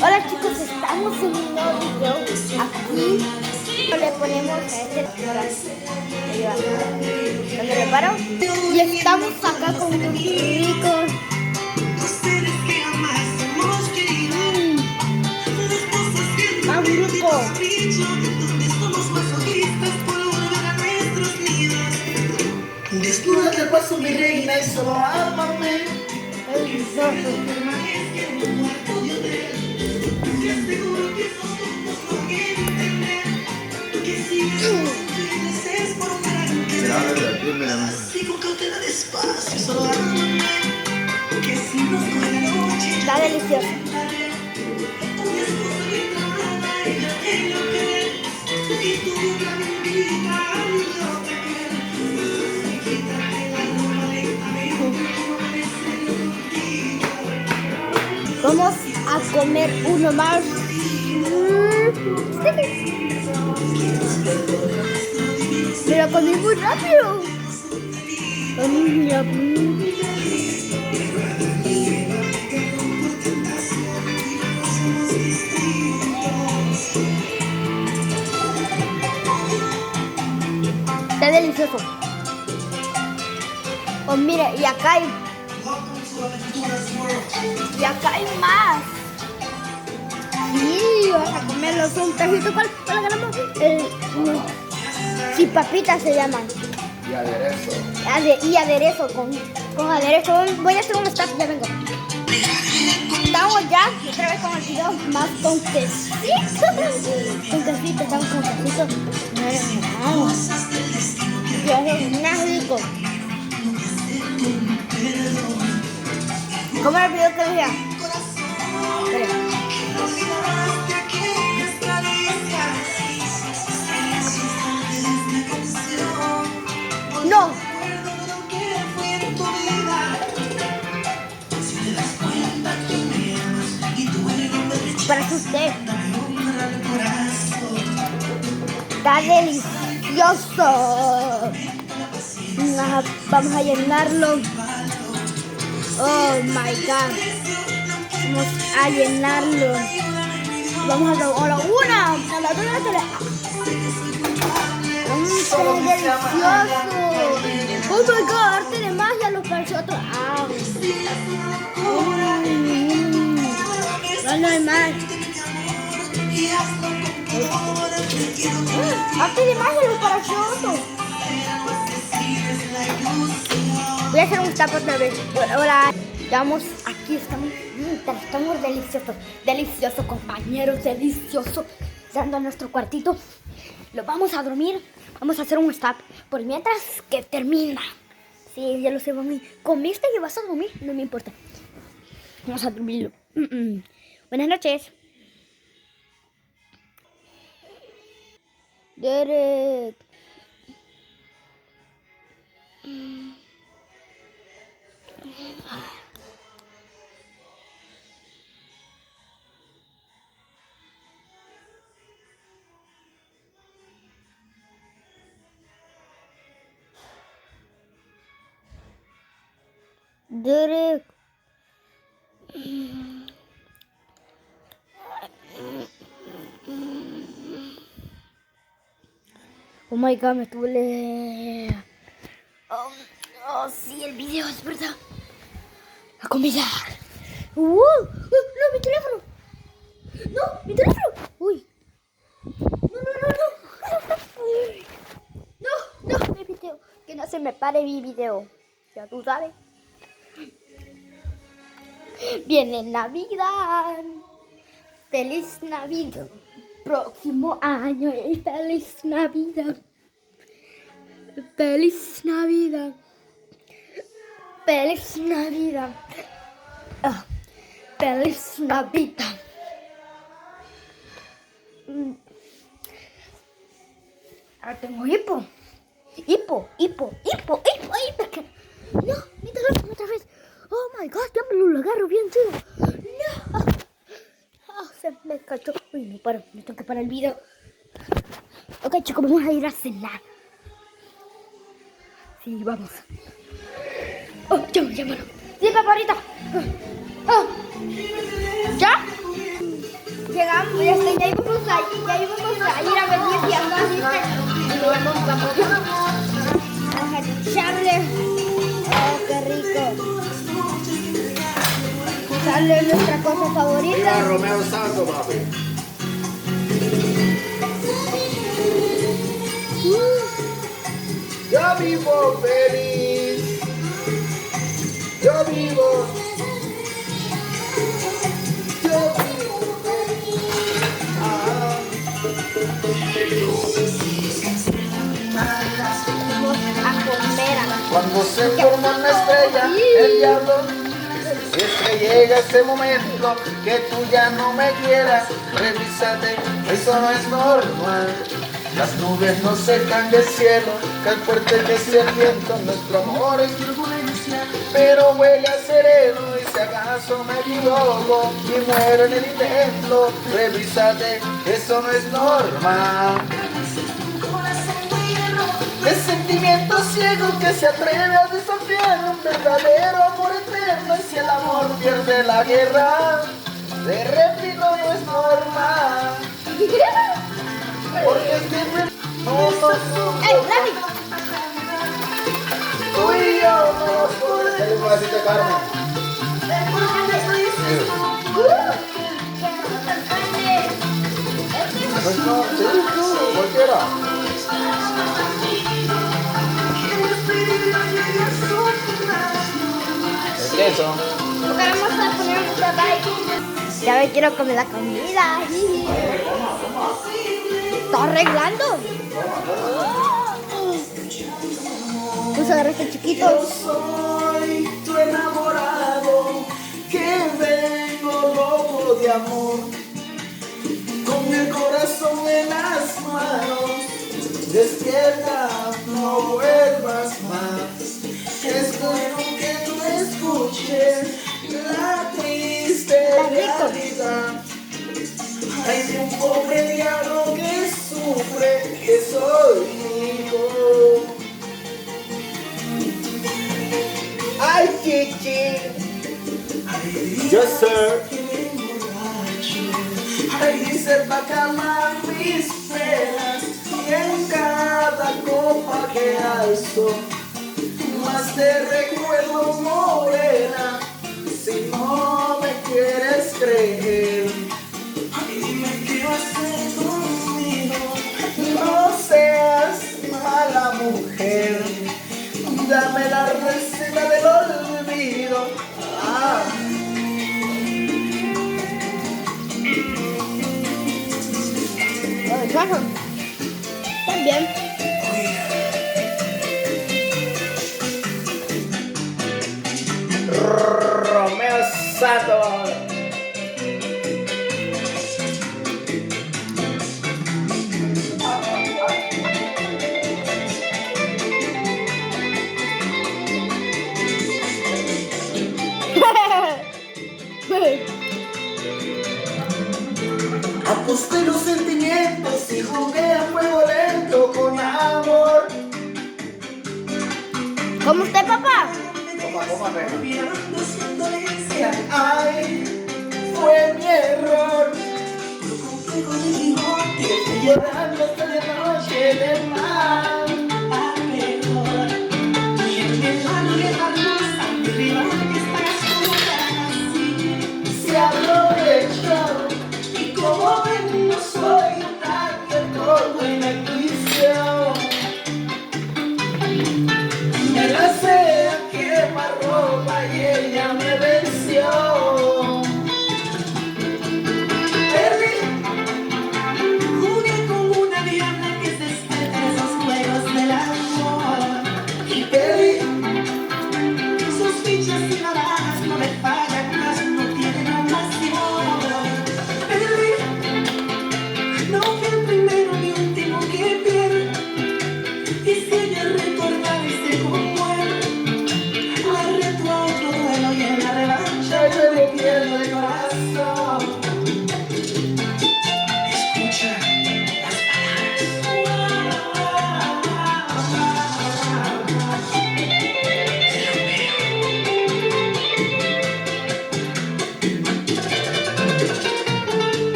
Hola chicos, estamos en un nuevo video. Aquí le ponemos a este donde le paro. Y estamos acá con un rico. Más rico. Desnúdate al paso mi reina y solo ámame. Está delicioso. Vamos a comer uno más. Me lo comí muy rápido. Está delicioso. Oh, mire, y acá hay más. Sí, vamos a comerlos un pedacito. ¿Cuál ganamos? Sí, papitas se llaman. Y aderezo. Y aderezo, con aderezo. Voy a hacer un stop, ya vengo. Estamos ya otra vez con el video más con quesito. Con quesito, estamos con quesito. Más rico. ¿Cómo era el video que decía? No. Para usted. Está delicioso. Vamos a llenarlo. Oh my god. Vamos a llenarlo. Vamos a la una. A la otra se le... Está delicioso. Oh my god, arte de magia, los calzotos. No hay más. Arte de magia, los parachotos. Voy a hacer un tap otra vez. Hola. Estamos aquí, estamos deliciosos. Delicioso, compañeros, delicioso. Dando a nuestro cuartito. Lo vamos a dormir. Vamos a hacer un stop por mientras que termina. Sí, ya lo sé, mami. ¿Comiste y vas a dormir? No me importa. Vamos a dormirlo. Buenas noches. Derek. Derek. Oh my god, me duele. Oh, sí, el video es verdad. A comida. No, mi teléfono. No, mi teléfono. Uy. No, mi video. Que no se me pare mi video. Ya tú sabes. Viene Navidad. Feliz Navidad. Próximo año y feliz Navidad. Feliz Navidad. Feliz Navidad. Feliz Navidad. Ahora tengo hipo. Hipo. No, mi teléfono otra vez. Oh my god, ya me lo agarro bien chido. No. Se me cachó. Uy, no paro, me tengo que parar el video. Ok, chicos, vamos a ir a cenar. Sí, vamos. Oh, llámalo. Sí, paparita. ¿Ya? a ir a ver si anda listo. Y vamos a echarle. Oh, qué rico. Echarle nuestra cosa favorita. Mira, Romeo Santo, papi. Yo vivo feliz. Yo vivo. Yo vivo feliz. Vamos a comer. Cuando se forma una estrella, el diablo. Es que llega ese momento que tú ya no me quieras. Revísate, eso no es normal. Las nubes no secan del cielo, que el fuerte que es el viento, nuestro amor es turbulencia, pero huele a sereno y si acaso me equivoco y muero en el intento, revísate, eso no es normal. De sentimiento ciego que se atreve a desafiar un verdadero amor eterno y si el amor pierde la guerra, de repito no es normal. Porque siempre ¡Ey, Ravi! tú y yo no podemos. Dale un pedacito de Carmen. Sí, cualquiera. El queso. Vamos a poner un trabajo. Ya me quiero comer la comida. ¿Está arreglando? Pues agarra este chiquito. Yo soy tu enamorado, que vengo loco de amor, con el corazón en las manos. Despierta, no vuelvas más. Espero que tú escuches la triste realidad. Hay de un pobre diablo que sufre, que soy hijo. Ay, chichi. Yo soy. Ay, dice pa' calmar mis penas. Y en cada copa que alzo, más te recuerdo, morena. Si no me quieres creer, ay, dime qué vas a hacer conmigo. No seas mala mujer, dame la receta del olvido. Ah. También. Romeo Santos. Aposté los sentimientos y jugué a fuego lento con amor. ¿Cómo usted, papá? Toma, ay, fue mi error. Que fui llorando hasta de noche de mal. Se aprovechó y como ven no soy nadie, todo en el juicio. Me la sé a quemar ropa y ella me venció.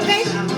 ¿ok?